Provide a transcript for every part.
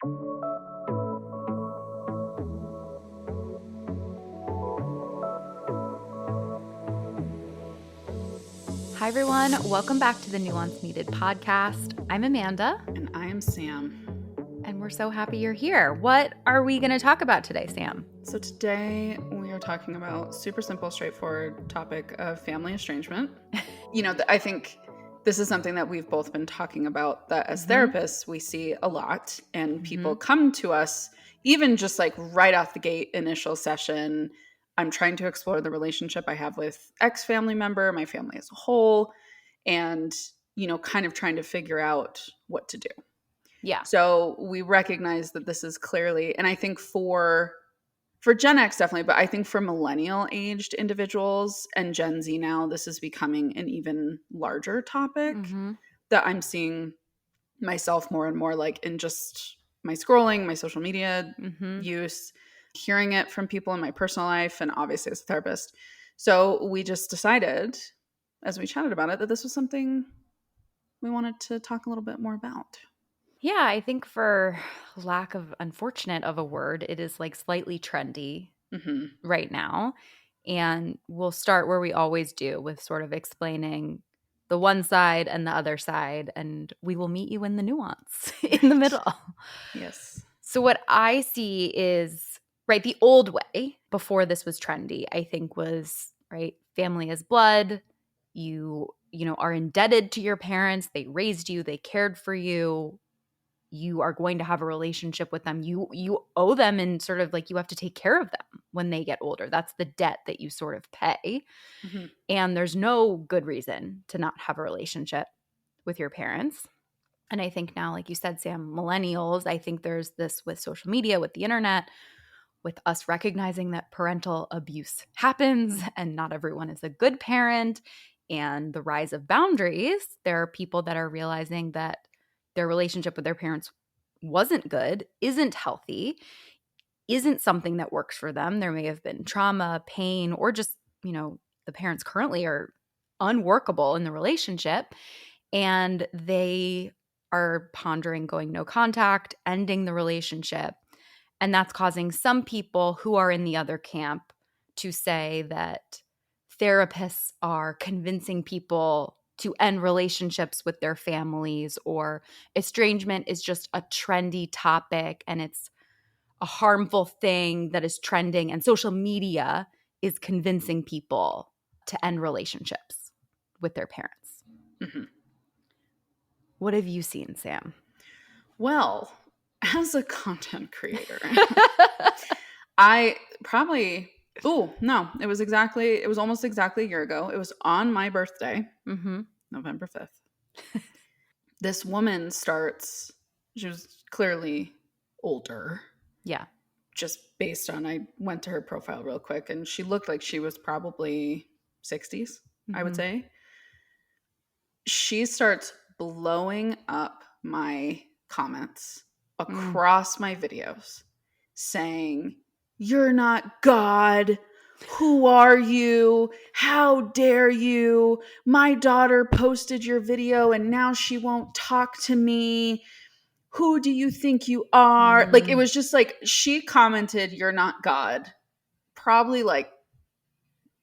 Hi, everyone. Welcome back to the Nuance Needed podcast. I'm Amanda. And I am Sam. And we're so happy you're here. What are we going to talk about today, Sam? So today we are talking about super simple, straightforward topic of family estrangement. I think this is something that we've both been talking about, that as therapists we see a lot, and people come to us even just like right off the gate, initial session. I'm trying to explore the relationship I have with X family member, my family as a whole, and, kind of trying to figure out what to do. Yeah. So we recognize that this is clearly, and I think for Gen X definitely, but I think for millennial aged individuals and Gen Z now, this is becoming an even larger topic that I'm seeing myself more and more like in just my scrolling, my social media use, hearing it from people in my personal life, and obviously as a therapist. So we just decided, as we chatted about it, that this was something we wanted to talk a little bit more about. Yeah, I think for lack of unfortunate of a word, it is like slightly trendy right now. And we'll start where we always do, with sort of explaining the one side and the other side, and we will meet you in the nuance in the middle. Yes. So what I see is, right, the old way before this was trendy, I think, was, right, family is blood. You are indebted to your parents. They raised you. They cared for you. You are going to have a relationship with them. You owe them, and sort of like you have to take care of them when they get older. That's the debt that you sort of pay. And there's no good reason to not have a relationship with your parents. And I think now, like you said, Sam, millennials, I think there's this with social media, with the internet, with us recognizing that parental abuse happens and not everyone is a good parent, and the rise of boundaries. There are people that are realizing that their relationship with their parents wasn't good, isn't healthy, isn't something that works for them. There may have been trauma, pain, or just, the parents currently are unworkable in the relationship, and they are pondering going no contact, ending the relationship. And that's causing some people who are in the other camp to say that therapists are convincing people to end relationships with their families, or estrangement is just a trendy topic and it's a harmful thing that is trending, and social media is convincing people to end relationships with their parents. What have you seen, Sam? Well, as a content creator, I probably, it was almost exactly a year ago. It was on my birthday, November 5th. This woman starts, she was clearly older. Yeah. Just based on, I went to her profile real quick, and she looked like she was probably 60s, I would say. She starts blowing up my comments across my videos saying, "You're not God. Who are you? How dare you? My daughter posted your video and now she won't talk to me. Who do you think you are?" Like, it was just like, she commented, "You're not God," probably like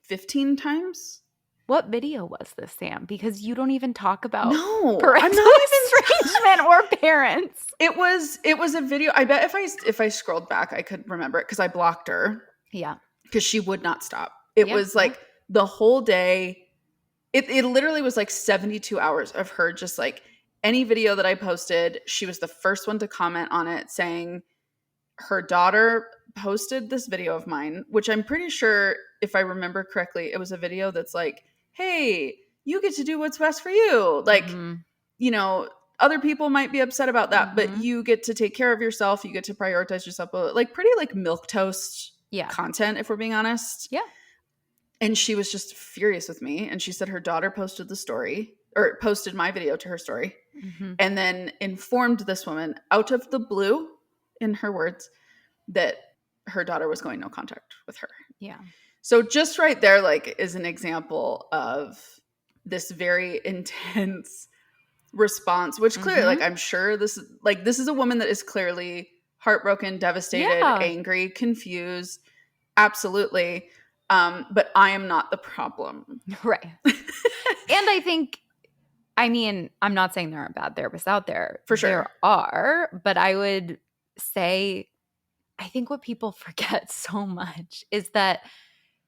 15 times. What video was this, Sam? Because you don't even talk about parental estrangement or parents. It was a video. I bet if I scrolled back, I could remember it because I blocked her. Yeah. Because she would not stop. It was like the whole day. It literally was like 72 hours of her just like, any video that I posted, she was the first one to comment on it, saying her daughter posted this video of mine, which I'm pretty sure, if I remember correctly, it was a video that's like, "Hey, you get to do what's best for you." Like, other people might be upset about that, but you get to take care of yourself. You get to prioritize yourself. Like, pretty like milquetoast content, if we're being honest. Yeah. And she was just furious with me. And she said her daughter posted the story, or posted my video to her story, and then informed this woman out of the blue, in her words, that her daughter was going no contact with her. Yeah. So just right there, like, is an example of this very intense response, which clearly, like, Mm-hmm. I'm sure this is a woman that is clearly heartbroken, devastated, Yeah. angry, confused. Absolutely. But I am not the problem. Right. And I think, I mean, I'm not saying there aren't bad therapists out there. For There sure. are, but I would say, I think what people forget so much is that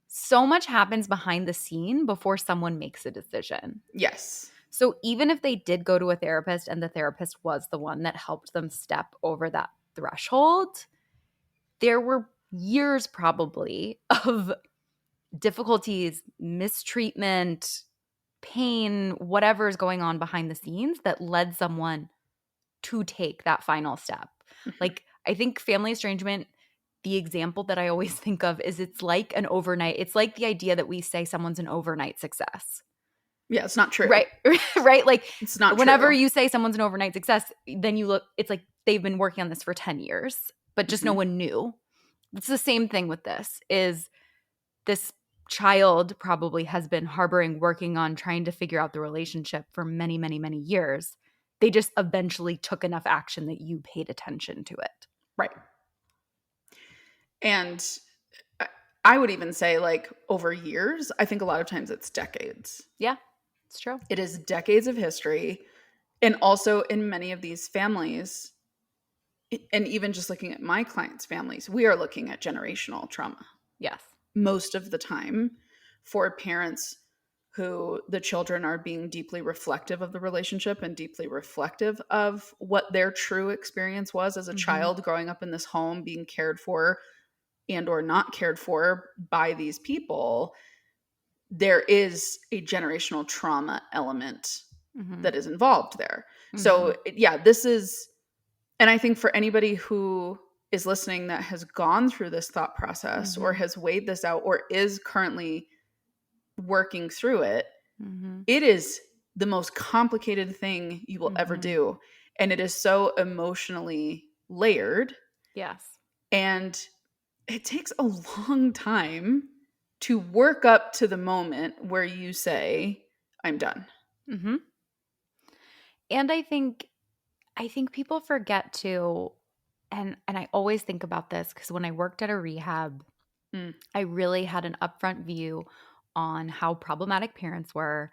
so much happens behind the scene before someone makes a decision. Yes. So even if they did go to a therapist and the therapist was the one that helped them step over that threshold, there were years probably of difficulties, mistreatment, pain, whatever is going on behind the scenes that led someone to take that final step. Mhm. Like, I think family estrangement, the example that I always think of is it's like it's like the idea that we say someone's an overnight success. Yeah, it's not true. Right. Right. Like, It's not whenever true. you say someone's an overnight success, then you look, it's like they've been working on this for 10 years, but just no Mhm. one knew. It's the same thing with this child probably has been harboring, working on trying to figure out the relationship for many, many, many years. They just eventually took enough action that you paid attention to it. Right. And I would even say, like, over years, I think a lot of times it's decades. Yeah, it's true. It is decades of history. And also in many of these families, and even just looking at my clients' families, we are looking at generational trauma Yes. most of the time for parents who the children are being deeply reflective of the relationship and deeply reflective of what their true experience was as a Mm-hmm. child growing up in this home, being cared for and or not cared for by these people. There is a generational trauma element Mm-hmm. that is involved there. Mm-hmm. So yeah, this is, and I think for anybody who is listening that has gone through this thought process or Mm-hmm. has weighed this out or is currently working through it, Mm-hmm. it is the most complicated thing you will ever Mm-hmm. do. And it is so emotionally layered. Yes. And it takes a long time to work up to the moment where you say, I'm done. Mm-hmm. And I think people forget to, and I always think about this because when I worked at a rehab, Mm, I really had an upfront view on how problematic parents were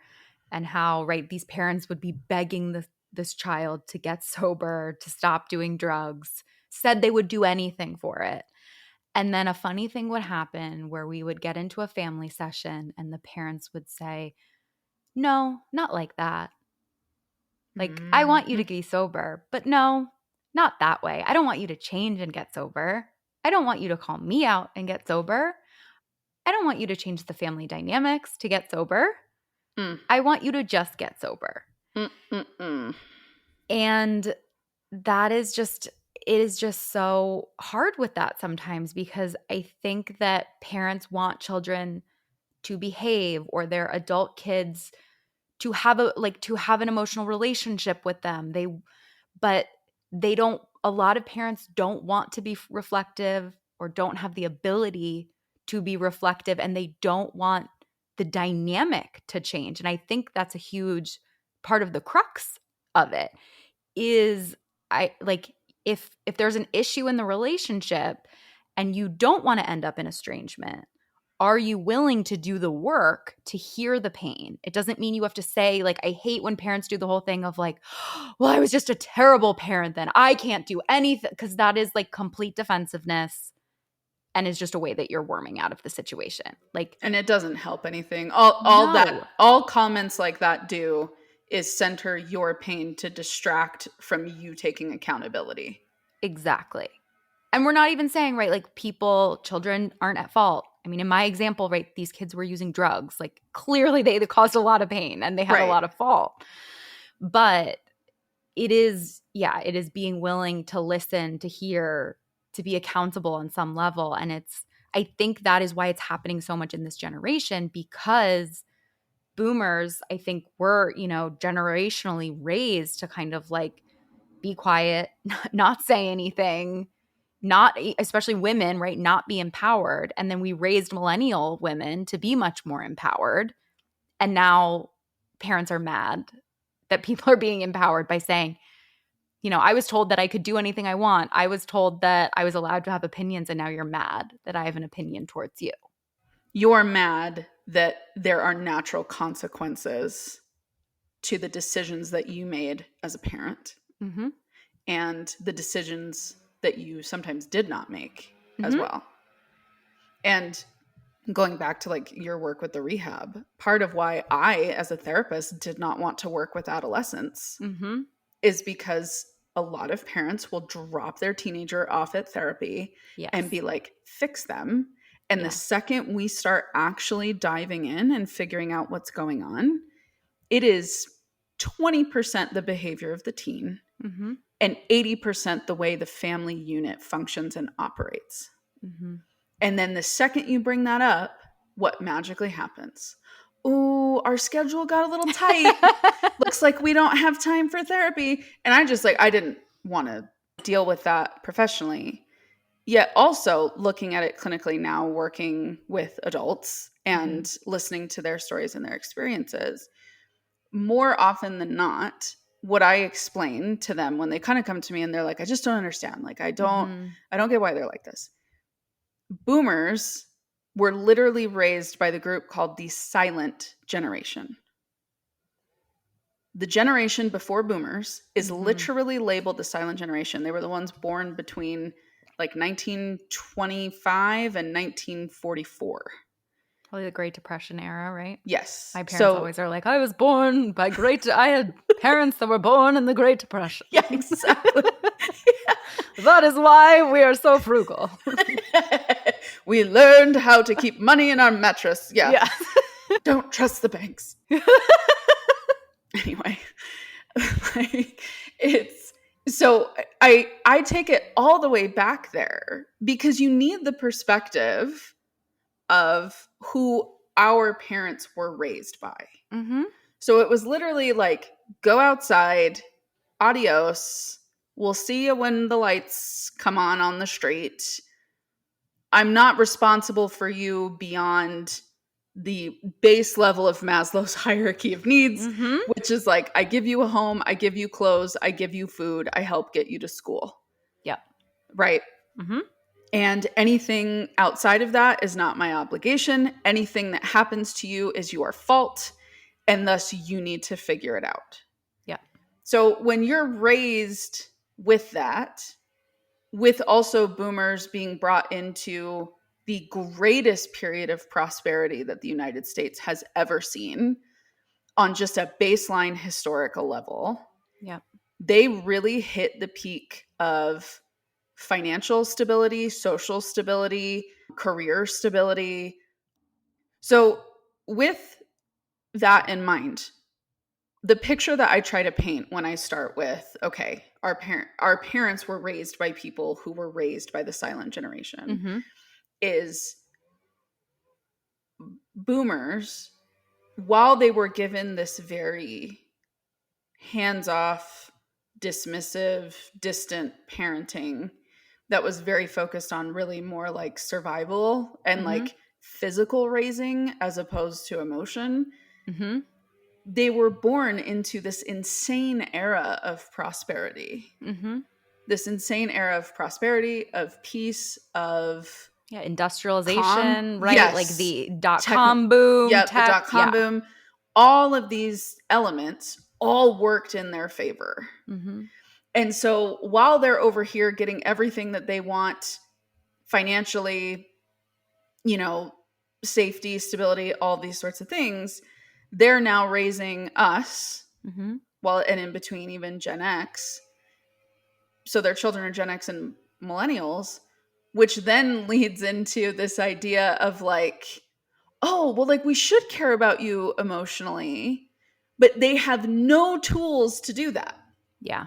and how, right, these parents would be begging this child to get sober, to stop doing drugs, said they would do anything for it. And then a funny thing would happen where we would get into a family session and the parents would say, "No, not like that. Like, I want you to mhm, be sober, but no, not that way. I don't want you to change and get sober. I don't want you to call me out and get sober. I don't want you to change the family dynamics to get sober. mm, I want you to just get sober." mm, mm, mm. And that is just, it is just so hard with that sometimes because I think that parents want children to behave or their adult kids to have an emotional relationship with them. But they don't, a lot of parents don't want to be reflective or don't have the ability to be reflective, and they don't want the dynamic to change. And I think that's a huge part of the crux of it is, I like, if there's an issue in the relationship and you don't want to end up in estrangement, are you willing to do the work to hear the pain? It doesn't mean you have to say, like, I hate when parents do the whole thing of like, well, I was just a terrible parent then. I can't do anything, because that is like complete defensiveness and is just a way that you're worming out of the situation. Like, And it doesn't help anything. no, All comments like that do is center your pain to distract from you taking accountability. exactly. And we're not even saying, right, like children aren't at fault. I mean, in my example, right, these kids were using drugs. Like, clearly they caused a lot of pain and they had a Right. lot of fault. But it is, yeah, it is being willing to listen, to hear, to be accountable on some level. And I think that is why it's happening so much in this generation, because boomers, I think, were, generationally raised to kind of like be quiet, not say anything, not, especially women, right, not be empowered. And then we raised millennial women to be much more empowered. And now parents are mad that people are being empowered by saying, I was told that I could do anything I want. I was told that I was allowed to have opinions, and now you're mad that I have an opinion towards you. You're mad that there are natural consequences to the decisions that you made as a parent, Mm-hmm. and the decisions that you sometimes did not make as Mm-hmm. well. And going back to like your work with the rehab, part of why I, as a therapist, did not want to work with adolescents Mm-hmm. is because a lot of parents will drop their teenager off at therapy Yes. and be like, fix them. And Yeah. the second we start actually diving in and figuring out what's going on, it is 20% the behavior of the teen Mm-hmm. and 80% the way the family unit functions and operates. Mm-hmm. And then the second you bring that up, what magically happens? Ooh, our schedule got a little tight. Looks like we don't have time for therapy. And I didn't want to deal with that professionally. Yet also looking at it clinically now, working with adults and listening to their stories and their experiences, more often than not, what I explain to them when they kind of come to me and they're like, I just don't understand. Like, I don't get why they're like this. Boomers were literally raised by the group called the silent generation. The generation before boomers is literally labeled the silent generation. They were the ones born between like 1925 and 1944. Probably the Great Depression era, right? Yes. My parents always are like, I was born by I had parents that were born in the Great Depression. Yeah, exactly. That is why we are so frugal. We learned how to keep money in our mattress. Yeah. Don't trust the banks. Anyway, it's so I take it all the way back there because you need the perspective of who our parents were raised by. Mm-hmm. So it was literally like, go outside, adios. We'll see you when the lights come on the street. I'm not responsible for you beyond the base level of Maslow's hierarchy of needs, which is like, I give you a home, I give you clothes, I give you food, I help get you to school. Yep. Right. Mm-hmm. And anything outside of that is not my obligation. Anything that happens to you is your fault, and thus you need to figure it out. Yeah. So when you're raised with that, with also boomers being brought into the greatest period of prosperity that the United States has ever seen on just a baseline historical level, they really hit the peak of financial stability, social stability, career stability. So with that in mind, the picture that I try to paint when I start with, okay, our parents were raised by people who were raised by the silent generation, is boomers, while they were given this very hands-off, dismissive, distant parenting that was very focused on really more like survival and like physical raising as opposed to emotion, they were born into this insane era of prosperity. This insane era of prosperity, of peace, of industrialization, right? Yes. Like the dot-com boom. The dot-com boom. All of these elements all worked in their favor. And so while they're over here getting everything that they want financially, safety, stability, all these sorts of things, they're now raising us, well, and in between even Gen X. So their children are Gen X and millennials, which then leads into this idea of like, oh, well, like we should care about you emotionally, but they have no tools to do that. Yeah.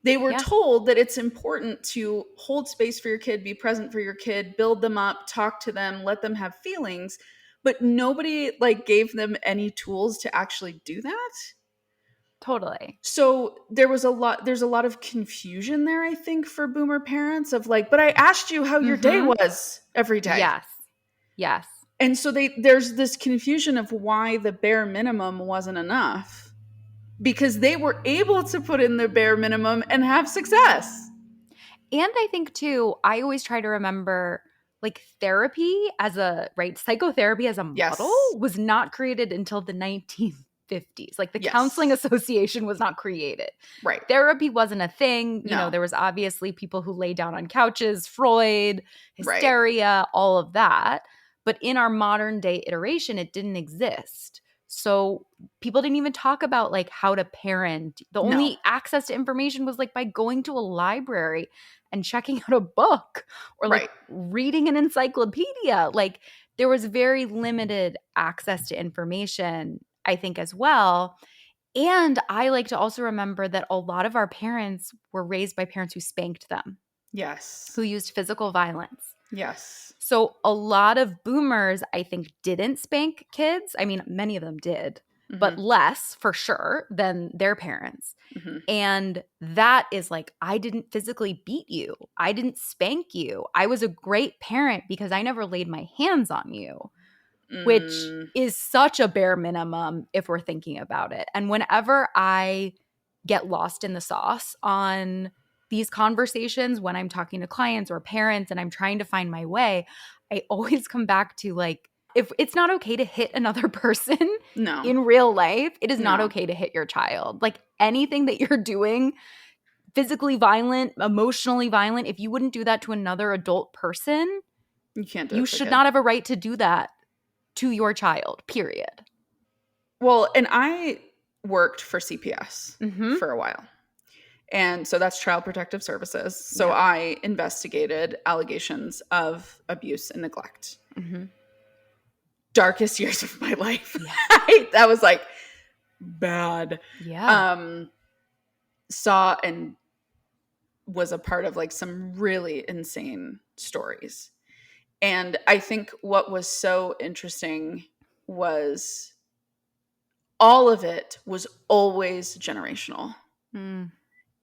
They were told that it's important to hold space for your kid, be present for your kid, build them up, talk to them, let them have feelings, but nobody like gave them any tools to actually do that. Totally. So there's a lot of confusion there, I think, for boomer parents of like, but I asked you how your day was every day. Yes. And so there's this confusion of why the bare minimum wasn't enough. because they were able to put in the bare minimum and have success. And I think too, I always try to remember like therapy as a, right, psychotherapy as a model Yes. was not created until the 1950s. Like the Counseling Yes. Association was not created. Right. Therapy wasn't a thing. You know, No. there was obviously people who lay down on couches, Freud, Right. hysteria, all of that. But in our modern day iteration, it didn't exist. So people didn't even talk about like how to parent. The No. only access to information was like by going to a library and checking out a book or like Right. reading an encyclopedia. Like there was very limited access to information, I think, as well. And I like to also remember that a lot of our parents were raised by parents who spanked them, Yes. who used physical violence. Yes. So a lot of boomers, I think, didn't spank kids. I mean, many of them did, but less for sure than their parents. Mm-hmm. And that is like, I didn't physically beat you. I didn't spank you. I was a great parent because I never laid my hands on you, which is such a bare minimum if we're thinking about it. And whenever I get lost in the sauce on these conversations, when I'm talking to clients or parents and I'm trying to find my way, I always come back to like, if it's not okay to hit another person No. in real life, it is not No. okay to hit your child. Like anything that you're doing, physically violent, emotionally violent, if you wouldn't do that to another adult person, You can't do it you to a should kid. not have a right to do that to your child, period. Well, and I worked for CPS for a while. And so that's Child Protective Services. So Yeah. I investigated allegations of abuse and neglect. Darkest years of my life. Yeah. That was like bad. Yeah. Saw and was a part of like some really insane stories. And I think what was so interesting was all of it was always generational.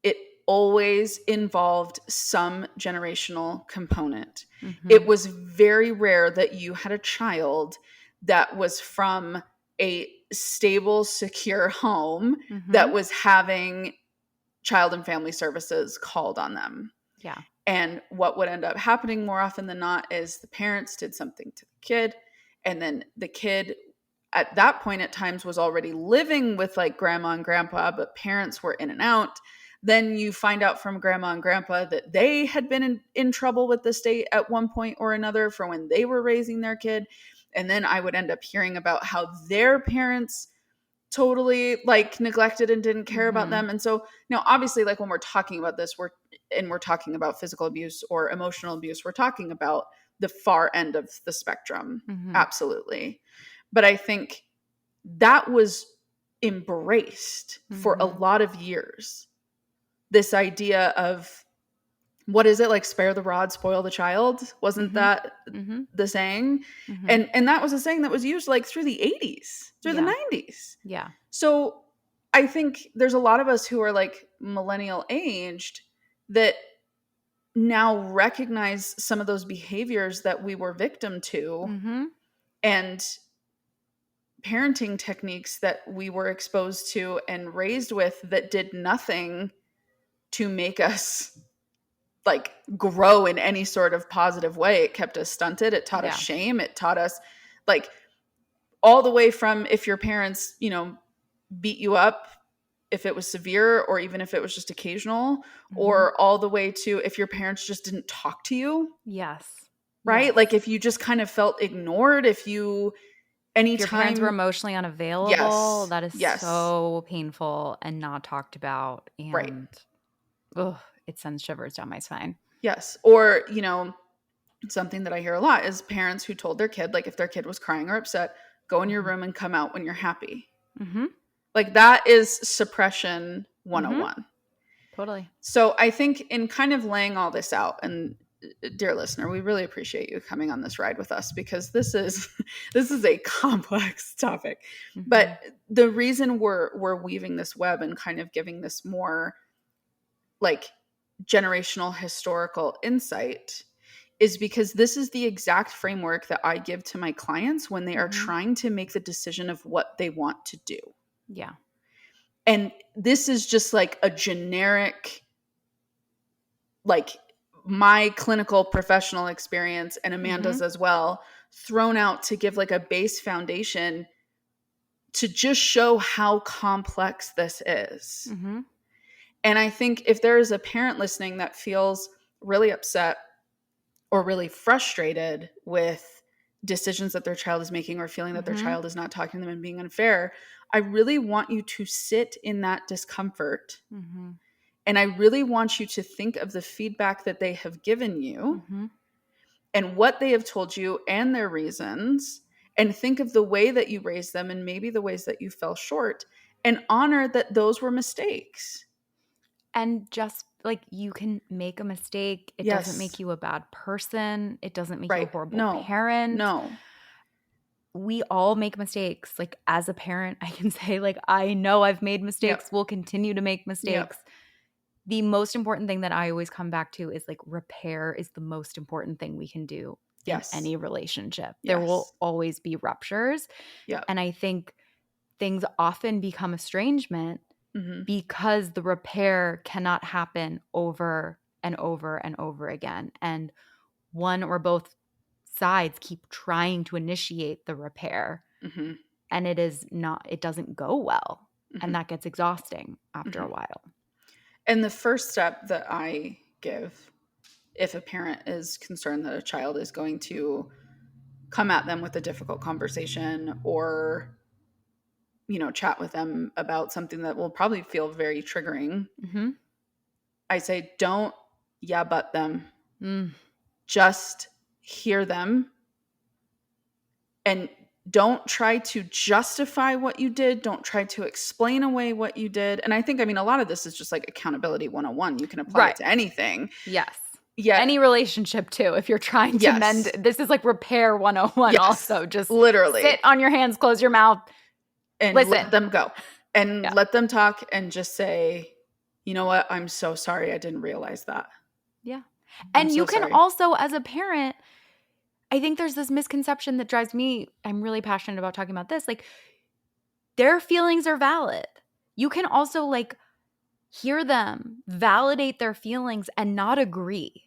It always involved some generational component. It was very rare that you had a child that was from a stable, secure home that was having child and family services called on them. Yeah. And what would end up happening more often than not is the parents did something to the kid, and then the kid at that point at times was already living with like grandma and grandpa, but parents were in and out. Then you find out from grandma and grandpa that they had been in trouble with the state at one point or another for when they were raising their kid. And then I would end up hearing about how their parents totally like neglected and didn't care about them. And so now obviously like when we're talking about this, we're talking about physical abuse or emotional abuse, we're talking about the far end of the spectrum. Absolutely. But I think that was embraced for a lot of years. This idea of, what is it, like spare the rod, spoil the child? Wasn't that the saying? And that was a saying that was used like through the 80s, through the 90s. Yeah. So I think there's a lot of us who are like millennial aged that now recognize some of those behaviors that we were victim to and parenting techniques that we were exposed to and raised with that did nothing to make us like grow in any sort of positive way. It kept us stunted. It taught us shame. It taught us like all the way from if your parents, you know, beat you up, if it was severe or even if it was just occasional, or all the way to if your parents just didn't talk to you. Yes. Right? Yes. Like if you just kind of felt ignored, if you anytime your parents were emotionally unavailable, that is so painful and not talked about. And it sends shivers down my spine. Yes. Or, you know, something that I hear a lot is parents who told their kid, like if their kid was crying or upset, go in your room and come out when you're happy. Like that is suppression 101. Totally. So I think in kind of laying all this out, and dear listener, we really appreciate you coming on this ride with us because this is a complex topic. But the reason we're weaving this web and kind of giving this more like generational historical insight is because this is the exact framework that I give to my clients when they are trying to make the decision of what they want to do. Yeah. And this is just like a generic, like my clinical professional experience and Amanda's as well, thrown out to give like a base foundation to just show how complex this is. Mm-hmm. And I think if there is a parent listening that feels really upset or really frustrated with decisions that their child is making, or feeling that their Mm-hmm. child is not talking to them and being unfair, I really want you to sit in that discomfort. Mm-hmm. And I really want you to think of the feedback that they have given you Mm-hmm. and what they have told you and their reasons, and think of the way that you raised them and maybe the ways that you fell short, and honor that those were mistakes. And just like, you can make a mistake. It doesn't make Yes. you a bad person. It doesn't make you a Right. horrible No. parent. No. We all make mistakes. Like, as a parent, I can say, like, I know I've made mistakes. Yep. We'll continue to make Yep. mistakes. The most important thing that I always come back to is, like, repair is the most important thing we can do in Yes. any relationship. There will Yes. always be ruptures. Yep. And I think things often become estrangement Mm-hmm. because the repair cannot happen over and over and over again. And one or both sides keep trying to initiate the repair, Mm-hmm. and it doesn't go well. Mm-hmm. And that gets exhausting after Mm-hmm. a while. And the first step that I give, if a parent is concerned that a child is going to come at them with a difficult conversation, or chat with them about something that will probably feel very triggering, Mm-hmm. I say, don't yeah but them. Mm. Just hear them, and don't try to justify what you did. Don't try to explain away what you did. And I think, a lot of this is just like accountability 101. You can apply Right. it to anything. Yes. Yet, Any relationship too. If you're trying to mend, yes, this is like repair 101 yes, also. Just literally. sit on your hands, close your mouth, And listen. let them go. And Yeah. let them talk, and just say, you know what? I'm so sorry. I didn't realize that. Yeah. I'm And so you can sorry. also, as a parent, I think there's this misconception that drives me. I'm really passionate about talking about this. Like, their feelings are valid. You can also, like, hear them, validate their feelings, and not agree.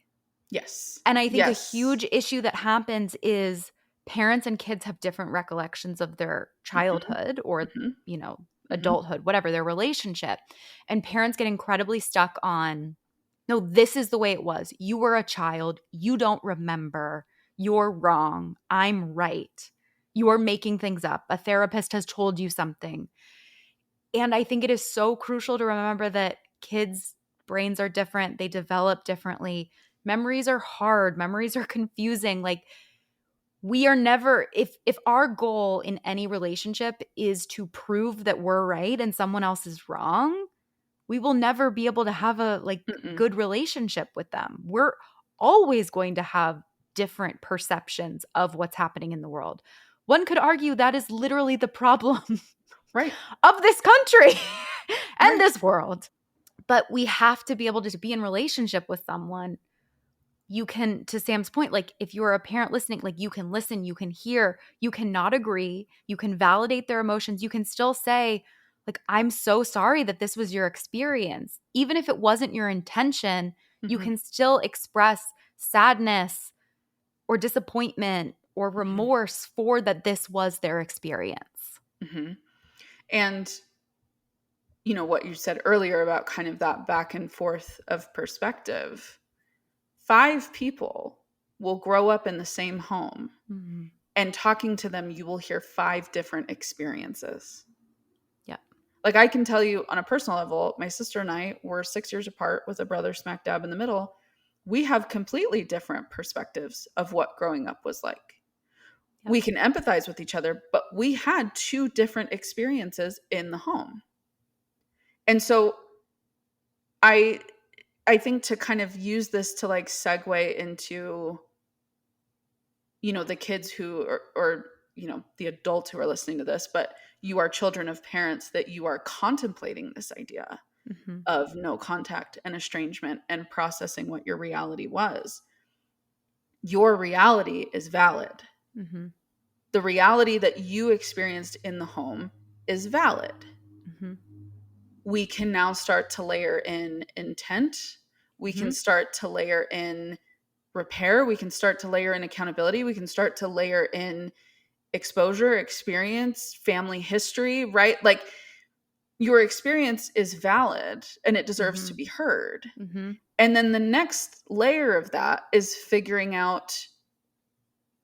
Yes. And I think a Yes. huge issue that happens is parents and kids have different recollections of their childhood or, Mm-hmm. Mm-hmm. adulthood, whatever, their relationship. And parents get incredibly stuck on, no, this is the way it was. You were a child. You don't remember. You're wrong. I'm right. You're making things up. A therapist has told you something. And I think it is so crucial to remember that kids' brains are different. They develop differently. Memories are hard. Memories are confusing. Like, we are never, if our goal in any relationship is to prove that we're right and someone else is wrong, we will never be able to have a Mm-mm. good relationship with them. We're always going to have different perceptions of what's happening in the world. One could argue that is literally the problem Right. of this country and Right. this world. But we have to be able to be in relationship with someone. You can, to Sam's point, like, if you're a parent listening, like, you can listen, you can hear, you cannot agree, you can validate their emotions. You can still say, like, I'm so sorry that this was your experience. Even if it wasn't your intention, you Mm-hmm. can still express sadness or disappointment or Mm-hmm. remorse for that this was their experience. Mm-hmm. And what you said earlier about kind of that back and forth of perspective. 5 people will grow up in the same home, Mm-hmm. and talking to them, you will hear 5 different experiences. Yeah. Like, I can tell you on a personal level, my sister and I were 6 years apart with a brother smack dab in the middle. We have completely different perspectives of what growing up was like. Yep. We can empathize with each other, but we had 2 different experiences in the home. And so I think to kind of use this to like segue into the kids who or the adults who are listening to this, but you are children of parents that you are contemplating this idea Mm-hmm. of no contact and estrangement and processing what your reality was. Your reality is valid. Mm-hmm. The reality that you experienced in the home is valid. Mm-hmm. we can now start to layer in intent. We can start to layer in repair. We can start to layer in accountability. We can start to layer in exposure, experience, family history, right? Like, your experience is valid and it deserves to be heard. And then the next layer of that is figuring out,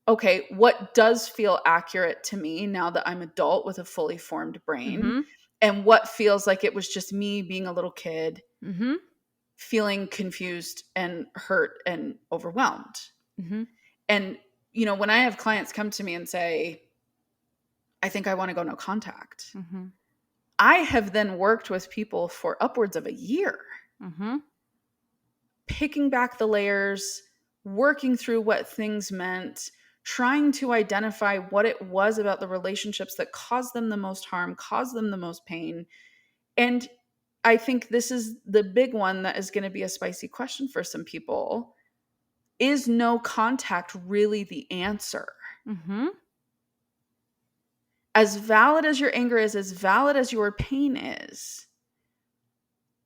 okay, what does feel accurate to me now that I'm adult with a fully formed brain? And what feels like it was just me being a little kid, feeling confused and hurt and overwhelmed. And, you know, when I have clients come to me and say, I think I want to go no contact, I have then worked with people for upwards of a year, picking back the layers, working through what things meant, trying to identify what it was about the relationships that caused them the most harm, caused them the most pain. And I think this is the big one that is going to be a spicy question for some people. Is no contact really the answer? As valid as your anger is, as valid as your pain is,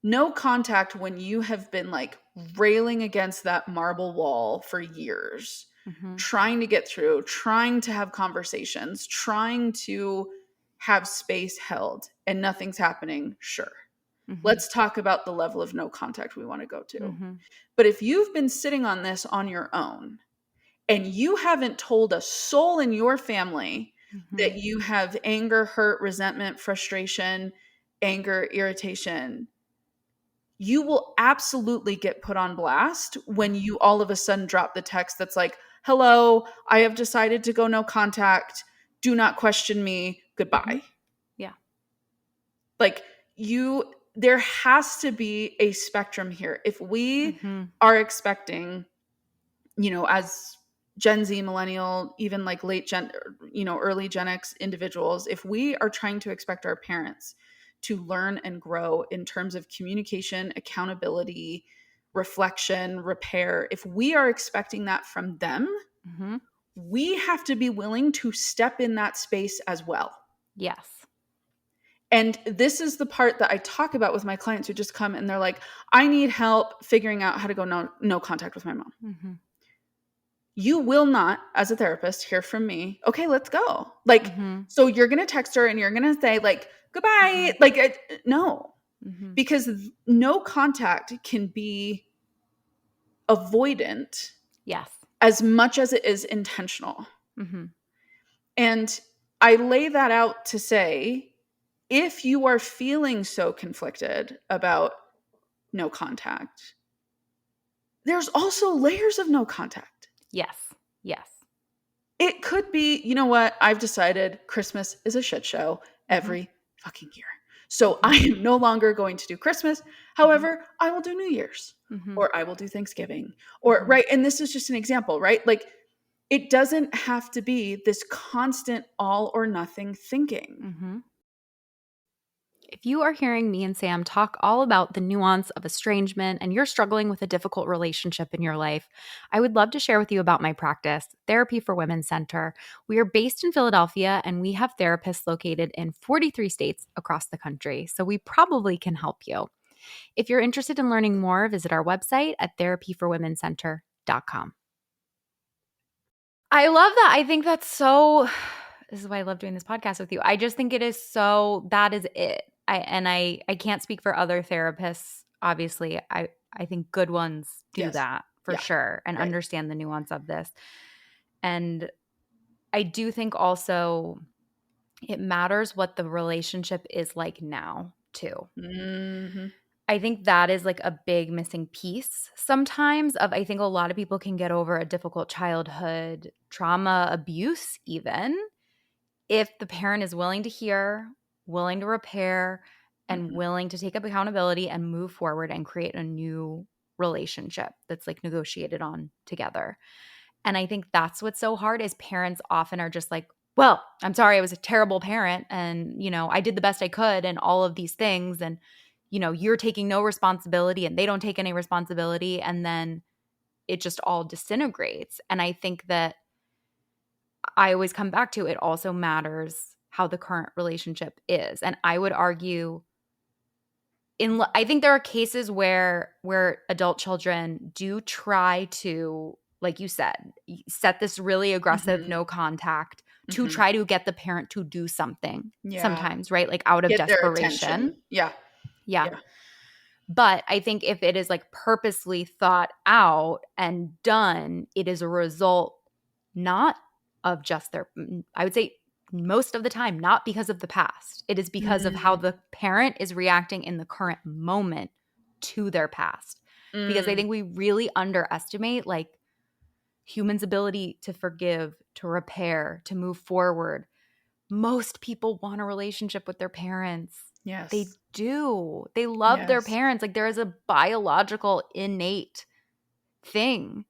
no contact when you have been like railing against that marble wall for years, trying to get through, trying to have conversations, trying to have space held, and nothing's happening. Sure. Let's talk about the level of no contact we want to go to. But if you've been sitting on this on your own and you haven't told a soul in your family that you have anger, hurt, resentment, frustration, anger, irritation, you will absolutely get put on blast when you all of a sudden drop the text that's like, hello, I have decided to go no contact. Do not question me. Goodbye. Yeah. Like, there has to be a spectrum here. If we are expecting, you know, as Gen Z, millennial, even like late Gen, you know, early Gen X individuals, if we are trying to expect our parents to learn and grow in terms of communication, accountability, reflection, repair, if we are expecting that from them, we have to be willing to step in that space as well. Yes. And this is the part that I talk about with my clients who just come and they're like, I need help figuring out how to go no contact with my mom. You will not, as a therapist, hear from me, okay, let's go. Like, so you're going to text her and you're going to say like, goodbye. Like, no, because no contact can be avoidant. Yes. As much as it is intentional. And I lay that out to say, if you are feeling so conflicted about no contact, there's also layers of no contact. Yes. Yes. It could be, you know what? I've decided Christmas is a shit show every fucking year. So I am no longer going to do Christmas. However, I will do New Year's or I will do Thanksgiving or, right. And this is just an example, right? Like, it doesn't have to be this constant all or nothing thinking. If you are hearing me and Sam talk all about the nuance of estrangement and you're struggling with a difficult relationship in your life, I would love to share with you about my practice, Therapy for Women Center. We are based in Philadelphia and we have therapists located in 43 states across the country, so we probably can help you. If you're interested in learning more, visit our website at therapyforwomencenter.com. I love that. I think that's so – this is why I love doing this podcast with you. I just think it is so – that is it. I can't speak for other therapists. Obviously, I think good ones do that for sure and understand the nuance of this. And I do think also it matters what the relationship is like now too. I think that is like a big missing piece sometimes of, I think a lot of people can get over a difficult childhood, trauma, abuse even, if the parent is willing to hear, willing to repair, and willing to take up accountability and move forward and create a new relationship that's like negotiated on together. And I think that's what's so hard is parents often are just like, well, I'm sorry, I was a terrible parent and, you know, I did the best I could and all of these things. And, you know, you're taking no responsibility and they don't take any responsibility. And then it just all disintegrates. And I think that I always come back to it also matters how the current relationship is. And I would argue I think there are cases where adult children do try to, like you said, set this really aggressive Mhm. no contact to Mhm. try to get the parent to do something Yeah. sometimes, right? Like out of Get their desperation. attention. Yeah. Yeah. Yeah. But I think if it is like purposely thought out and done, it is a result not of just their, I would say most of the time, not because of the past. It is because of how Mm. the parent is reacting in the current moment to their past. Because I Mm. think we really underestimate like humans' ability to forgive, to repair, to move forward. Most people want a relationship with their parents. They Yes. do. They love their Yes. parents. Like there is a biological innate thing.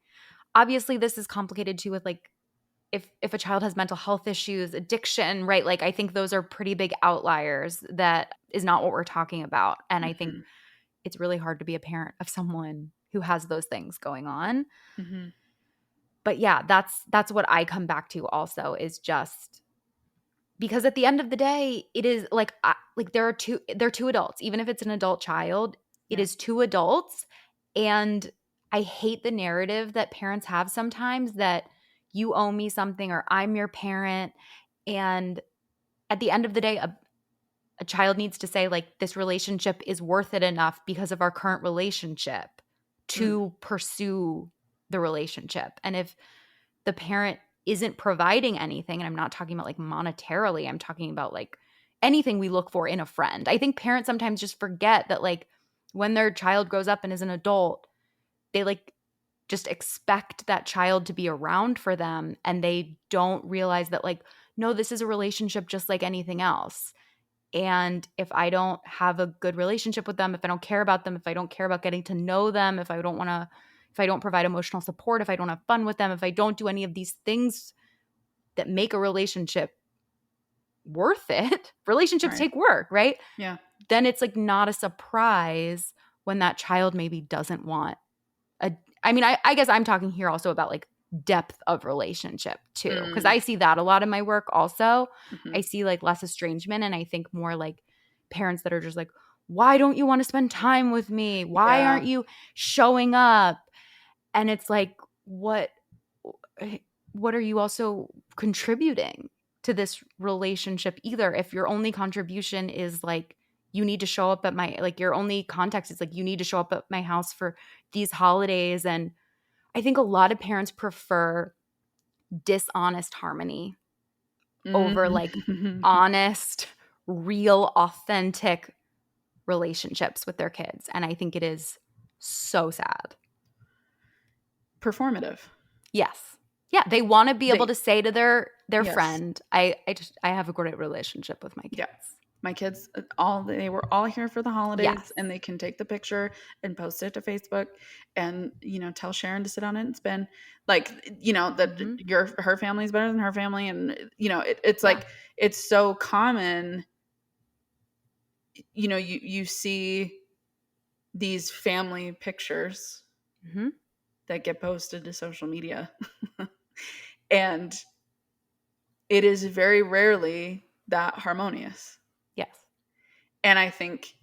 Obviously this is complicated too with like if a child has mental health issues, addiction, right? Like I think those are pretty big outliers that is not what we're talking about. And I think Mhm. it's really hard to be a parent of someone who has those things going on. Mhm. But yeah, that's what I come back to also is just because at the end of the day, it is like there are two adults. Even if it's an adult child, it Yeah. is two adults. And I hate the narrative that parents have sometimes that you owe me something or I'm your parent. And at the end of the day, a child needs to say, like, this relationship is worth it enough because of our current relationship Mm. to pursue the relationship. And if the parent isn't providing anything, and I'm not talking about like monetarily, I'm talking about like anything we look for in a friend. I think parents sometimes just forget that like when their child grows up and is an adult, they like just expect that child to be around for them and they don't realize that like no, this is a relationship just like anything else. And if I don't have a good relationship with them, if I don't care about them, if I don't care about getting to know them, if I don't provide emotional support, if I don't have fun with them, if I don't do any of these things that make a relationship worth it, relationships Right. take work, right? Yeah. Then it's like not a surprise when that child maybe doesn't want a, I mean, I guess I'm talking here also about like depth of relationship too, because Mm. I see that a lot in my work also. I Mhm. see like less estrangement and I think more like parents that are just like, why don't you want to spend time with me? Why Yeah. aren't you showing up? And it's like, what are you also contributing to this relationship either if your only contribution is like you need to show up at my like your only context is like you need to show up at my house for these holidays. And I think a lot of parents prefer dishonest harmony over like Mm. honest, real, authentic relationships with their kids. And I think it is so sad. Performative. Yes. Yeah, they want to be able They to say to their Yes. friend, I have a great relationship with my Yeah. kids. My kids all they were all here for the holidays Yes. and they can take the picture and post it to Facebook and tell Sharon to sit on it and spin like that Mhm. your her family's better than her family and it's Yeah. like it's so common you see these family pictures Mhm. that get posted to social media and it is very rarely that harmonious. Yes. And I think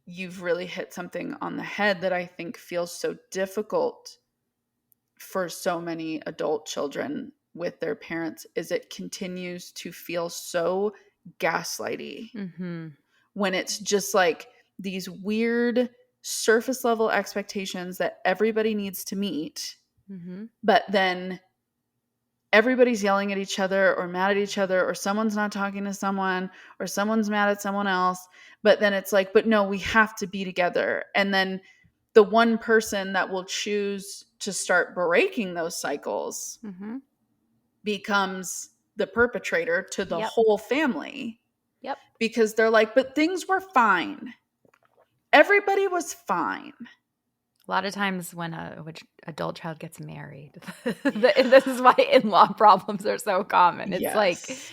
you've really hit something on the head that I think feels so difficult for so many adult children with their parents is it continues to feel so gaslighty Mhm. when it's just like these weird surface level expectations that everybody needs to meet, Mhm. but then everybody's yelling at each other or mad at each other or someone's not talking to someone or someone's mad at someone else, but then it's like but no, we have to be together. And then the one person that will choose to start breaking those cycles Mhm. becomes the perpetrator to the Yep. whole family Yep. because they're like but things were fine, everybody was fine. A lot of times when a which adult child gets married, Yeah. this is why in-law problems are so common. It's like Yes.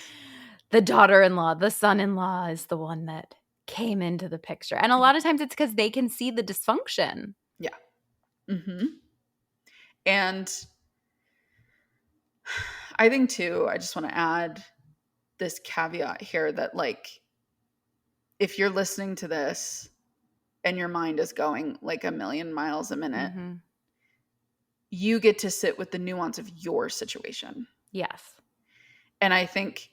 the daughter-in-law, the son-in-law is the one that came into the picture. And a lot of times it's because they can see the dysfunction. Yeah. And I think too, I just want to add this caveat here that like if you're listening to this and your mind is going like a million miles a minute, Mm-hmm. you get to sit with the nuance of your situation. Yes. And I think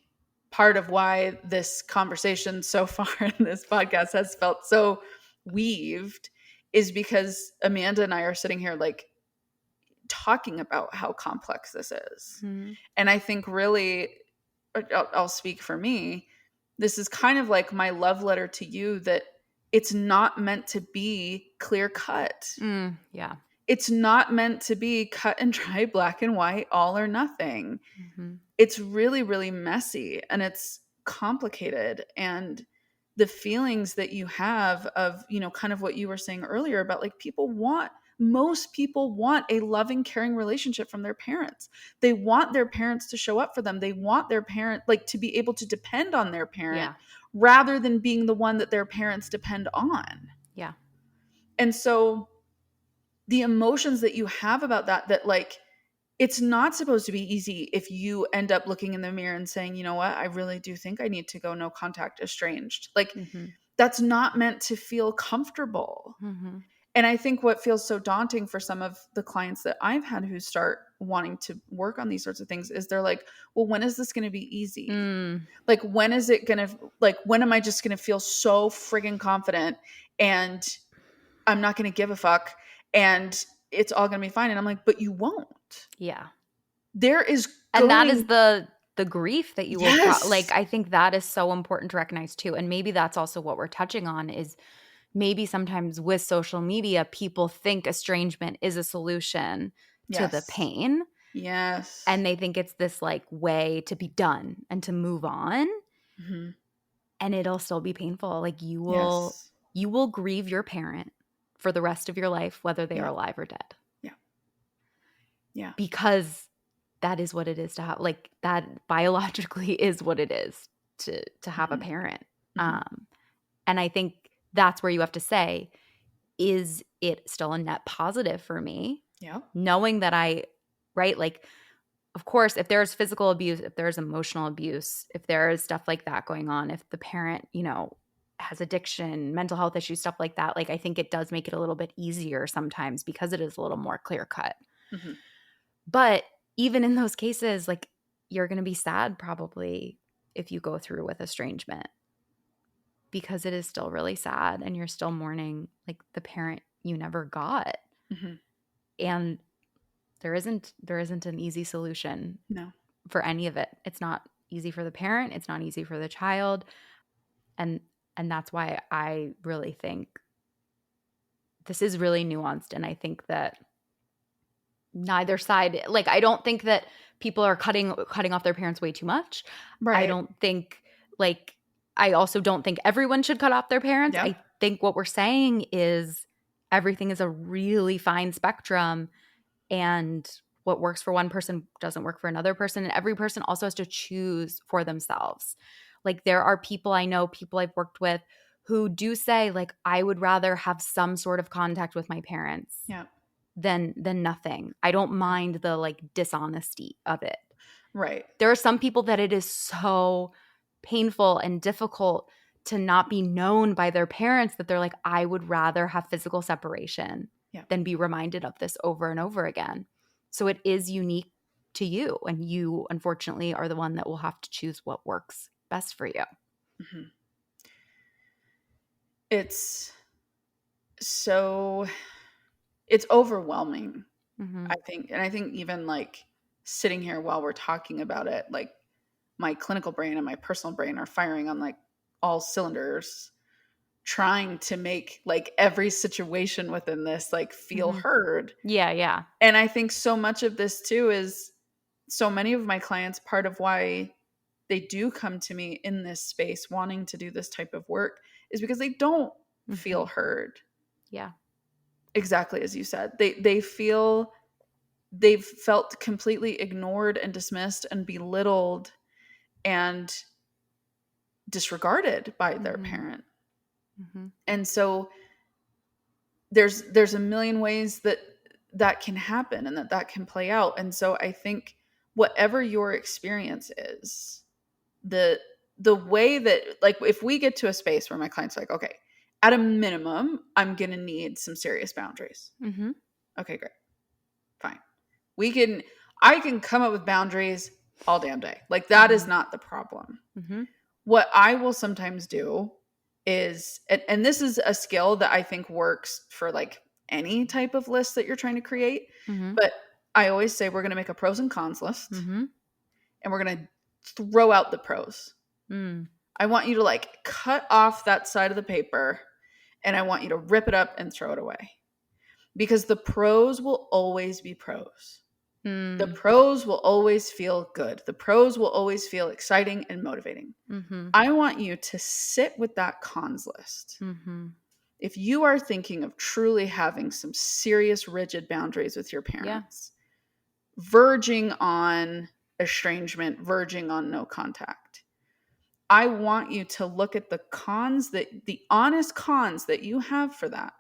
part of why this conversation so far in this podcast has felt so weaved is because Amanda and I are sitting here like talking about how complex this is. Mm-hmm. And I think really, I'll speak for me, this is kind of like my love letter to you, that it's not meant to be clear cut. Yeah. It's not meant to be cut and dry, black and white, all or nothing. Mm-hmm. It's really, really messy and it's complicated. And the feelings that you have of, kind of what you were saying earlier about like most people want a loving, caring relationship from their parents. They want their parents to show up for them. They want their parent, like, to be able to depend on their parent Yeah. rather than being the one that their parents depend on. Yeah. And so the emotions that you have about that like, it's not supposed to be easy if you end up looking in the mirror and saying, you know what, I really do think I need to go no contact estranged. Like, Mm-hmm. that's not meant to feel comfortable. Mm-hmm. And I think what feels so daunting for some of the clients that I've had who start wanting to work on these sorts of things is they're like, well, when is this going to be easy? Like, when is it going to, like, when am I just going to feel so friggin' confident and I'm not going to give a fuck and it's all going to be fine? And I'm like, but you won't. Yeah. There is And that is going, the grief that you will yes. I think that is so important to recognize too. And maybe that's also what we're touching on is maybe sometimes with social media, people think estrangement is a solution to the Yes. pain. Yes. And they think it's this like way to be done and to move on. Mm-hmm. And it'll still be painful. Like Yes. you will grieve your parent for the rest of your life, whether they are Yeah. alive or dead. Yeah. Yeah. Because that is what it is to have, like, that biologically is what it is to have a Mm-hmm. parent. Mm-hmm. And I think that's where you have to say, is it still a net positive for me? Yeah. Knowing that right, like, of course, if there's physical abuse, if there's emotional abuse, if there is stuff like that going on, if the parent, has addiction, mental health issues, stuff like that, like, I think it does make it a little bit easier sometimes because it is a little more clear cut. Mm-hmm. But even in those cases, like, you're going to be sad probably if you go through with estrangement because it is still really sad and you're still mourning like the parent you never got. Mm-hmm. And there isn't an easy solution No. for any of it. It's not easy for the parent, it's not easy for the child. And that's why I really think this is really nuanced, and I think that neither side, like, I don't think that people are cutting off their parents way too much. I Right. don't think, like, I also don't think everyone should cut off their parents. Yeah. I think what we're saying is everything is a really fine spectrum, and what works for one person doesn't work for another person, and every person also has to choose for themselves. Like, there are people I know, people I've worked with, who do say, like, I would rather have some sort of contact with my parents Yeah. than nothing. I don't mind the like dishonesty of it. Right. There are some people that it is so painful and difficult to not be known by their parents that they're like, I would rather have physical separation Yeah. than be reminded of this over and over again. So it is unique to you, and you unfortunately are the one that will have to choose what works best for you. Mm-hmm. It's so, it's overwhelming, Mm-hmm. I think. And I think even like sitting here while we're talking about it, like my clinical brain and my personal brain are firing on like all cylinders, trying to make like every situation within this like feel Mm-hmm. heard. Yeah, yeah. And I think so much of this too is so many of my clients, part of why they do come to me in this space wanting to do this type of work is because they don't Mm-hmm. feel heard. Yeah. Exactly as you said. They feel they've felt completely ignored and dismissed and belittled and disregarded by their Mm-hmm. parent. Mm-hmm. And so there's a million ways that that can happen and that can play out. And so I think whatever your experience is, the way that, like, if we get to a space where my client's like, okay, at a minimum, I'm going to need some serious boundaries. Mm-hmm. Okay, great. Fine. I can come up with boundaries all damn day. Like that is not the problem. Mm-hmm. What I will sometimes do is, and this is a skill that I think works for like any type of list that you're trying to create. Mm-hmm. But I always say we're going to make a pros and cons list, Mm-hmm. and we're going to throw out the pros. Mm. I want you to like cut off that side of the paper, and I want you to rip it up and throw it away, because the pros will always be pros. The pros will always feel good. The pros will always feel exciting and motivating. Mm-hmm. I want you to sit with that cons list. Mm-hmm. If you are thinking of truly having some serious, rigid boundaries with your parents, verging on estrangement, verging on no contact, I want you to look at the cons, the honest cons that you have for that.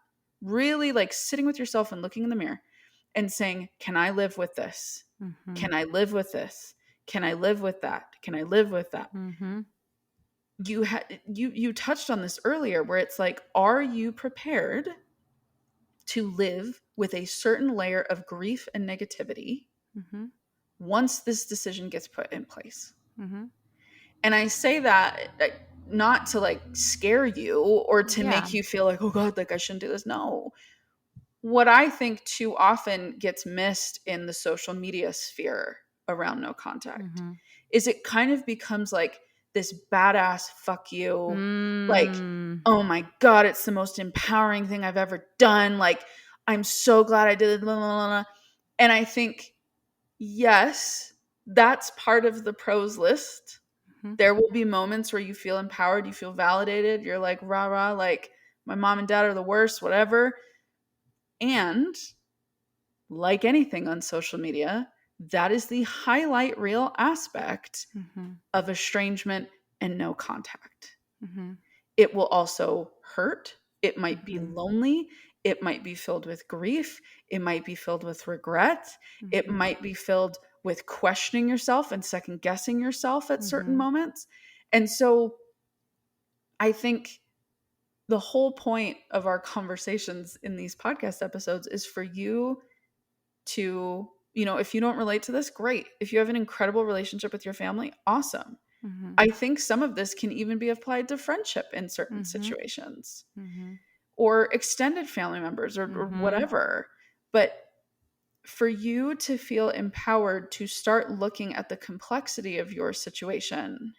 Really like sitting with yourself and looking in the mirror and saying, can I live with this? Mm-hmm. Can I live with this? Can I live with that? Can I live with that? Mm-hmm. You touched on this earlier, where it's like, are you prepared to live with a certain layer of grief and negativity Mm-hmm. once this decision gets put in place? Mm-hmm. And I say that not to like scare you or to Yeah. make you feel like, oh God, like I shouldn't do this. No. What I think too often gets missed in the social media sphere around no contact Mm-hmm. is it kind of becomes like this badass fuck you, like, Mm. oh my God, it's the most empowering thing I've ever done. Like, I'm so glad I did it. Blah, blah, blah. And I think, yes, that's part of the pros list. Mm-hmm. There will be moments where you feel empowered, you feel validated, you're like, rah, rah, like my mom and dad are the worst, whatever. And like anything on social media, that is the highlight reel aspect Mm-hmm. of estrangement and no contact. Mm-hmm. It will also hurt. It might be Mm-hmm. lonely. It might be filled with grief. It might be filled with regret. It Mm-hmm. might be filled with questioning yourself and second guessing yourself at certain Mm-hmm. moments. And so I think the whole point of our conversations in these podcast episodes is for you to, if you don't relate to this, great. If you have an incredible relationship with your family, awesome. Mm-hmm. I think some of this can even be applied to friendship in certain Mm-hmm. situations Mm-hmm. or extended family members or Mm-hmm. whatever. But for you to feel empowered to start looking at the complexity of your situation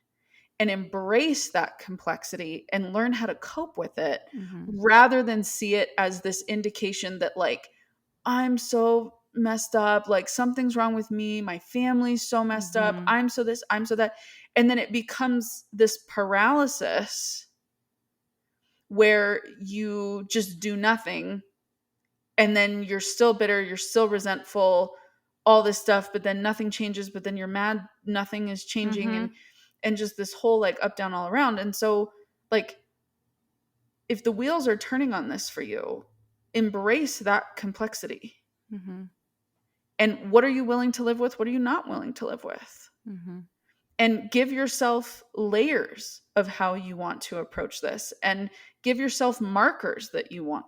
and embrace that complexity and learn how to cope with it, Mm-hmm. rather than see it as this indication that, like, I'm so messed up, like something's wrong with me, my family's so messed up, Mm-hmm. I'm so this, I'm so that. And then it becomes this paralysis where you just do nothing, and then you're still bitter, you're still resentful, all this stuff, but then nothing changes, but then you're mad nothing is changing, Mm-hmm. and just this whole like up down all around. And so, like, if the wheels are turning on this for you, embrace that complexity. Mm-hmm. And what are you willing to live with? What are you not willing to live with? Mm-hmm. And give yourself layers of how you want to approach this, and give yourself markers that you want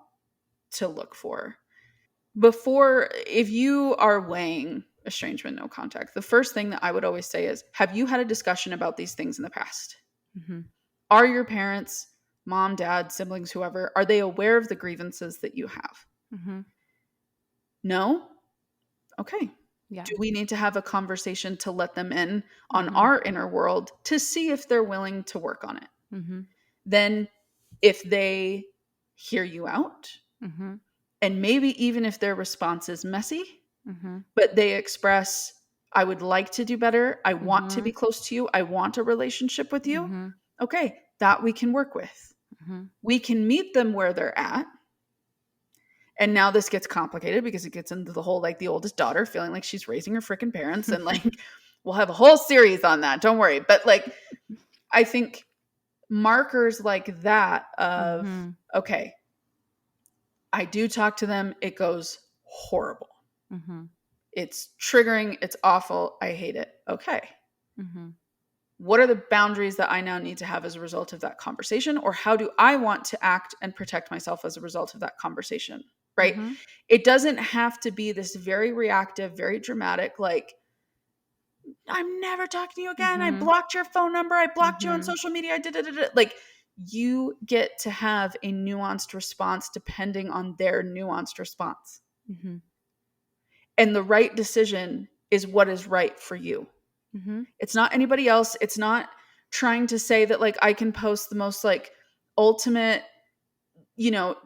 to look for. Before, if you are weighing estrangement, no contact, the first thing that I would always say is, have you had a discussion about these things in the past? Mm-hmm. Are your parents, mom, dad, siblings, whoever, are they aware of the grievances that you have? Mm-hmm. No? Okay. Yeah. Do we need to have a conversation to let them in on Mm-hmm. our inner world to see if they're willing to work on it? Mm-hmm. Then, if they hear you out, Mm-hmm. and maybe even if their response is messy, Mm-hmm. but they express, I would like to do better, I want to Mm-hmm. be close to you, I want a relationship with you, Mm-hmm. okay, that we can work with. Mm-hmm. We can meet them where they're at. And now this gets complicated because it gets into the whole, like, the oldest daughter feeling like she's raising her freaking parents. And like, we'll have a whole series on that. Don't worry. But like, I think markers like that of, Mm-hmm. okay, I do talk to them. It goes horrible. Mm-hmm. It's triggering. It's awful. I hate it. Okay. Mm-hmm. what are the boundaries that I now need to have as a result of that conversation? Or how do I want to act and protect myself as a result of that conversation? Right? Mm-hmm. It doesn't have to be this very reactive, very dramatic, like, I'm never talking to you again. I Mm-hmm. blocked your phone number. I blocked you on Mm-hmm. social media. I did it. Like, you get to have a nuanced response depending on their nuanced response. Mm-hmm. And the right decision is what is right for you. Mm-hmm. It's not anybody else. It's not trying to say that, like, I can post the most, like, ultimate,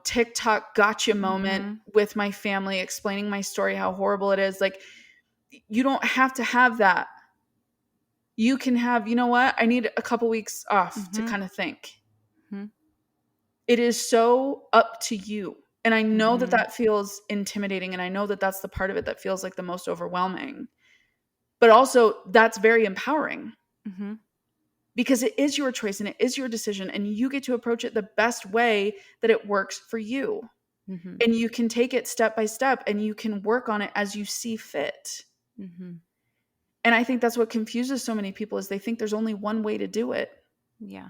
TikTok gotcha moment Mm-hmm. with my family, explaining my story, how horrible it is. Like, you don't have to have that. You can have, you know what? I need a couple weeks off to Mm-hmm. kind of think. Mm-hmm. It is so up to you. And I know that Mm-hmm. that feels intimidating. And I know that that's the part of it that feels like the most overwhelming. But also, that's very empowering Mm-hmm. because it is your choice and it is your decision. And you get to approach it the best way that it works for you. Mm-hmm. And you can take it step by step and you can work on it as you see fit. Mm-hmm. And I think that's what confuses so many people is they think there's only one way to do it. Yeah.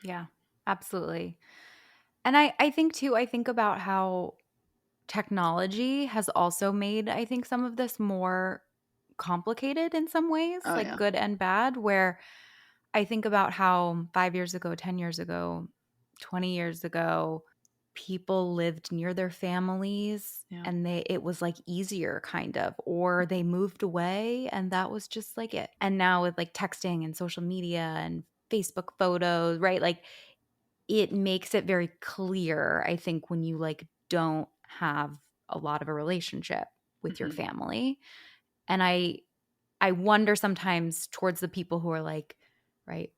Yeah, absolutely. And I think too, I think about how technology has also made, I think, some of this more complicated in some ways, Oh, like yeah. good and bad, where I think about how 5 years ago, 10 years ago, 20 years ago, people lived near their families Yeah. and it was like easier kind of, or they moved away and that was just like it. And now with like texting and social media and Facebook photos, right? Like it makes it very clear, I think, when you like don't have a lot of a relationship with your Mm-hmm. family. And I wonder sometimes towards the people who are like, right,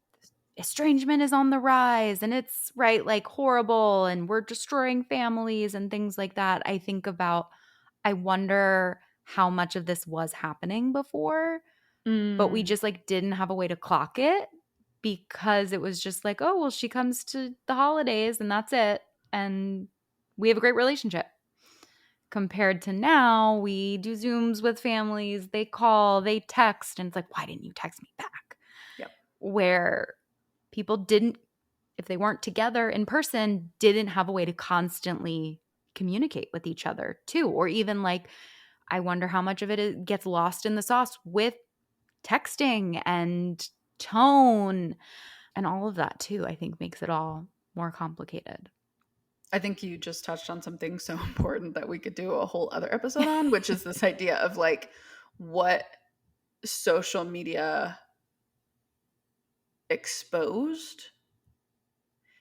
estrangement is on the rise and it's right, like horrible and we're destroying families and things like that. I think about, I wonder how much of this was happening before, but we Mm. just like didn't have a way to clock it because it was just like, oh, well, she comes to the holidays and that's it. And we have a great relationship. Compared to now, we do Zooms with families, they call, they text, and it's like, why didn't you text me back? Yep. Where people didn't, if they weren't together in person, didn't have a way to constantly communicate with each other too. Or even like, I wonder how much of gets lost in the sauce with texting and tone and all of that too, I think makes it all more complicated. I think you just touched on something so important that we could do a whole other episode on, which is this idea of like what social media exposed,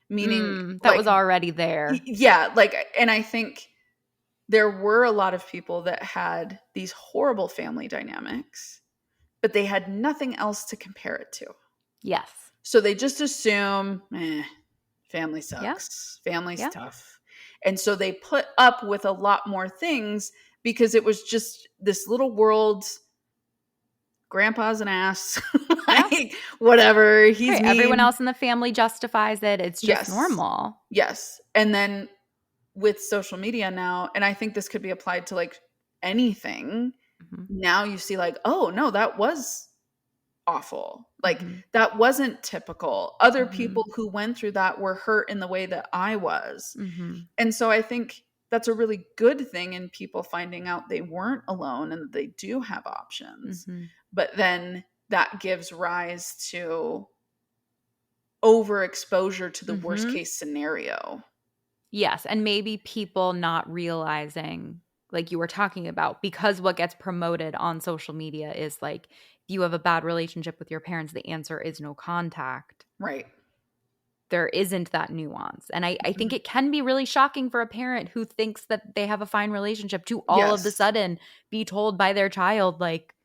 meaning That was like, already there. yeah, like, and I think there were a lot of people that had these horrible family dynamics, but they had nothing else to compare it to. Yes. So they just assume, family Yeah. sucks, family's Yeah. tough. And so they put up with a lot more things because it was just this little world. Grandpa's an ass. Yeah. Like, whatever. He's Right. Everyone mean. else in the family justifies it. It's just Yes. normal. Yes. And then with social media now, and I think this could be applied to like anything, Mhm. now you see like, oh, no, that was awful. Like, Mhm. that wasn't typical. Other Mhm. people who went through that were hurt in the way that I was. Mhm. And so I think that's a really good thing in people finding out they weren't alone and that they do have options. Mhm. But then that gives rise to overexposure to the worst Mhm. case scenario. Yes, and maybe people not realizing, like you were talking about, because what gets promoted on social media is like, if you have a bad relationship with your parents, the answer is no contact. Right. There isn't that nuance. And I think Mhm. it can be really shocking for a parent who thinks that they have a fine relationship to all of the Yes. sudden be told by their child, like,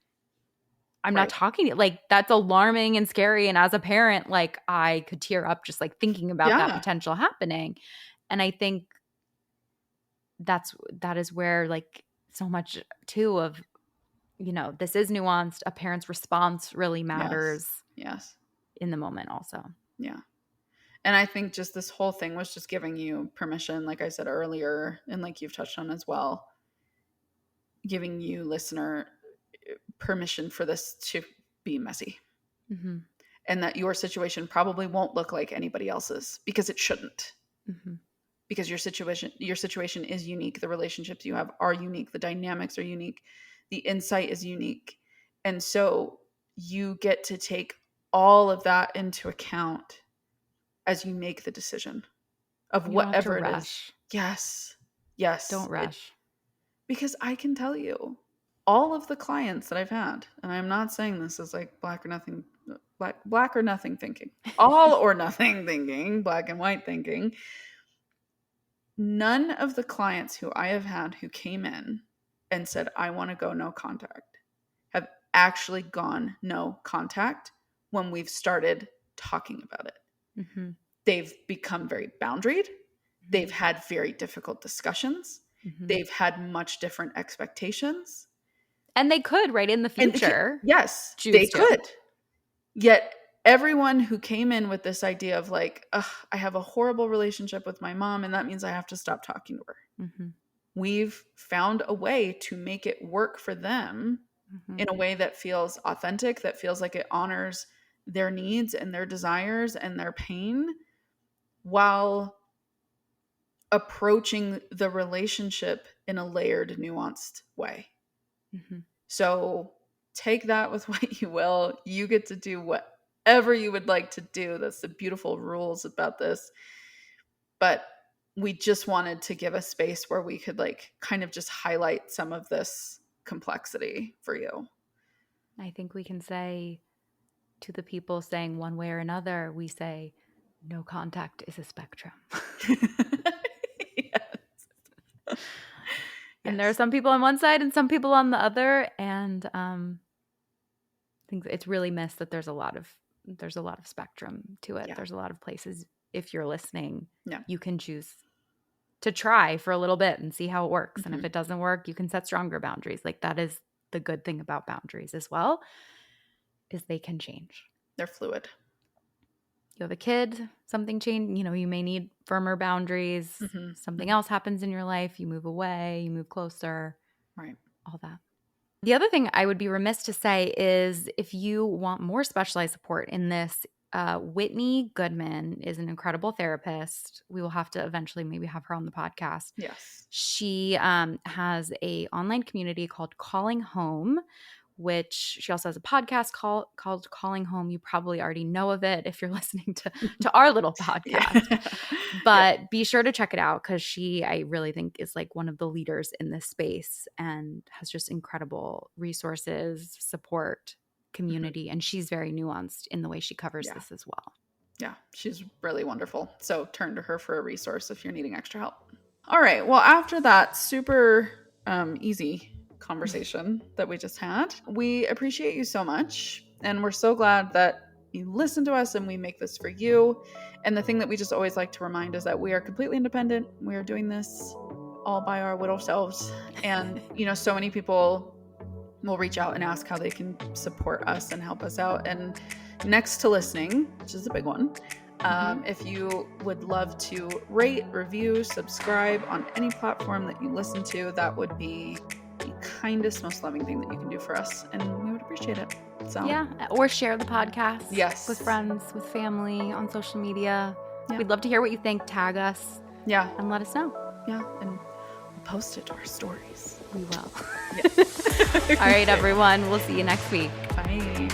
I'm not Right. talking to you. Like, that's alarming and scary. And as a parent, like, I could tear up just like thinking about that Yeah. potential happening. And I think that is where like so much too of, this is nuanced. A parent's response really Yes. matters Yes. in the moment also. Yeah. And I think just this whole thing was just giving you permission, like I said earlier, and like you've touched on as well, giving you, listener, permission for this to be messy. Mm-hmm. And that your situation probably won't look like anybody else's, because it shouldn't. Mm-hmm. Because your situation is unique. The relationships you have are unique. The dynamics are unique. The insight is unique. And so you get to take all of that into account as you make the decision of You don't have to whatever it is. rush. Yes. Yes. Don't rush. Because I can tell you, all of the clients that I've had, and I'm not saying this as like black or nothing thinking, all or nothing thinking, black and white thinking. None of the clients who I have had who came in and said, I want to go no contact, have actually gone no contact when we've started talking about it. Mm-hmm. They've become very boundaried. They've had very difficult discussions. Mm-hmm. They've had much different expectations. And they could, right, in the future. Yes, they could. Yet everyone who came in with this idea of like, I have a horrible relationship with my mom, and that means I have to stop talking to her. Mm-hmm. We've found a way to make it work for them in a way that feels authentic, that feels like it honors their needs and their desires and their pain, while approaching the relationship in a layered, nuanced way. Mm-hmm. So take that with what you will. You get to do whatever you would like to do. That's the beautiful rules about this. But we just wanted to give a space where we could like kind of just highlight some of this complexity for you. I think we can say to the people saying one way or another, we say, no contact is a spectrum. Yes. And there are some people on one side and some people on the other. And I think it's really missed that there's a lot of spectrum to it. Yeah. There's a lot of places, if you're listening, Yeah. you can choose to try for a little bit and see how it works. Mm-hmm. And if it doesn't work, you can set stronger boundaries. Like that is the good thing about boundaries as well, is they can change. They're fluid. You have a kid, something changed, you may need firmer boundaries. Mm-hmm. Something else happens in your life. You move away, you move closer. Right. All that. The other thing I would be remiss to say is if you want more specialized support in this, Whitney Goodman is an incredible therapist. We will have to eventually maybe have her on the podcast. Yes. She has an online community called Calling Home, which she also has a podcast called Calling Home. You probably already know of it if you're listening to our little podcast. Yeah. But be sure to check it out because I really think is like one of the leaders in this space and has just incredible resources, support, community. And she's very nuanced in the way she covers this as well. Yeah, she's really wonderful. So turn to her for a resource if you're needing extra help. All right. Well, after that super easy conversation that we just had, we appreciate you so much. And we're so glad that you listen to us and we make this for you. And the thing that we just always like to remind is that we are completely independent. We are doing this all by our little selves. And, so many people will reach out and ask how they can support us and help us out. And next to listening, which is a big one, if you would love to rate, review, subscribe on any platform that you listen to, that would be the kindest, most loving thing that you can do for us. And we would appreciate it. So yeah, or share the podcast yes, with friends, with family, on social media. Yeah. We'd love to hear what you think. Tag us. Yeah. And let us know. Yeah. And we'll post it to our stories. We will. Yes. All right, everyone. We'll see you next week. Bye.